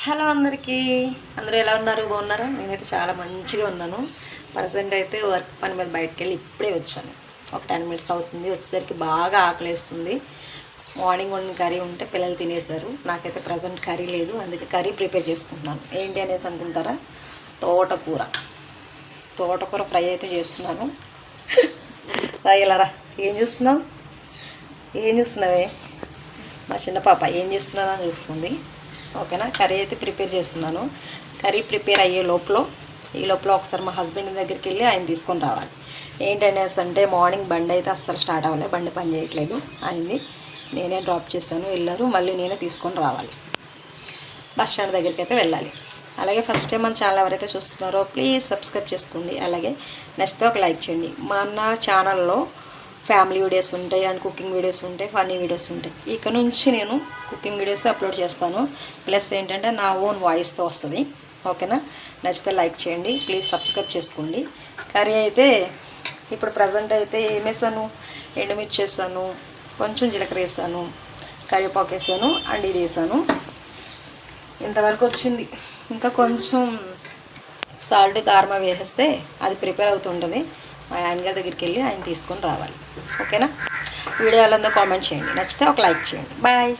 Hello అందరికీ, అందరూ ఎలా ఉన్నారు? బాగున్నారా? నేనైతే చాలా మంచిగా ఉన్నాను. ప్రజెంట్ అయితే వర్క్ పని మీద బయటకు వెళ్ళి ఇప్పుడే వచ్చాను. ఒక 10 మినిట్స్ అవుతుంది. వచ్చేసరికి బాగా ఆకలేస్తుంది. మార్నింగ్ వండిన కర్రీ ఉంటే పిల్లలు తినేశారు. నాకైతే ప్రజెంట్ కర్రీ లేదు, అందుకే కర్రీ ప్రిపేర్ చేసుకుంటున్నాను. ఏంటి అనేసి అనుకుంటారా? తోటకూర ఫ్రై అయితే చేస్తున్నాను. రాయలరా, ఏం చూస్తున్నావే? మా చిన్న పాప ఏం చేస్తున్నానని చూస్తుంది. ఓకేనా, కర్రీ అయితే ప్రిపేర్ చేస్తున్నాను. కర్రీ ప్రిపేర్ అయ్యే ఈ లోపల ఒకసారి మా హస్బెండ్ దగ్గరికి వెళ్ళి ఆయన తీసుకొని రావాలి. ఏంటనేసి అంటే మార్నింగ్ బండి అయితే అస్సలు స్టార్ట్ అవ్వాలి, బండి పని చేయట్లేదు. అయింది, నేనే డ్రాప్ చేశాను, వెళ్ళారు. మళ్ళీ నేనే తీసుకొని రావాలి. బస్ స్టాండ్ దగ్గరికి అయితే వెళ్ళాలి. అలాగే ఫస్ట్ టైం మన ఛానల్ ఎవరైతే చూస్తున్నారో ప్లీజ్ సబ్స్క్రైబ్ చేసుకోండి. అలాగే నచ్చితే ఒక లైక్ చేయండి. మన ఛానల్లో ఫ్యామిలీ వీడియోస్ ఉంటాయి అండ్ కుకింగ్ వీడియోస్ ఉంటాయి, ఫన్నీ వీడియోస్ ఉంటాయి. ఇక నుంచి నేను కుకింగ్ వీడియోస్ అప్లోడ్ చేస్తాను. ప్లస్ ఏంటంటే నా ఓన్ వాయిస్తో వస్తుంది. ఓకేనా, నచ్చితే లైక్ చేయండి, ప్లీజ్ సబ్స్క్రైబ్ చేసుకోండి. కర్రీ అయితే ఇప్పుడు ప్రజెంట్ అయితే ఏమేసాను, ఎండుమిర్చి వేసాను, కొంచెం జీలకర్ర వేసాను, కరివేపాకు వేసాను అండ్ ఇది వేసాను. ఇంతవరకు వచ్చింది. ఇంకా కొంచెం సాల్ట్ కారం వేసేస్తే అది ప్రిపేర్ అవుతుంటుంది. మా ఆయనగారి దగ్గరికి వెళ్ళి ఆయన తీసుకొని రావాలి. ఓకేనా, వీడియో ఎలా ఉందో కామెంట్ చేయండి, నచ్చితే ఒక లైక్ చేయండి. బాయ్.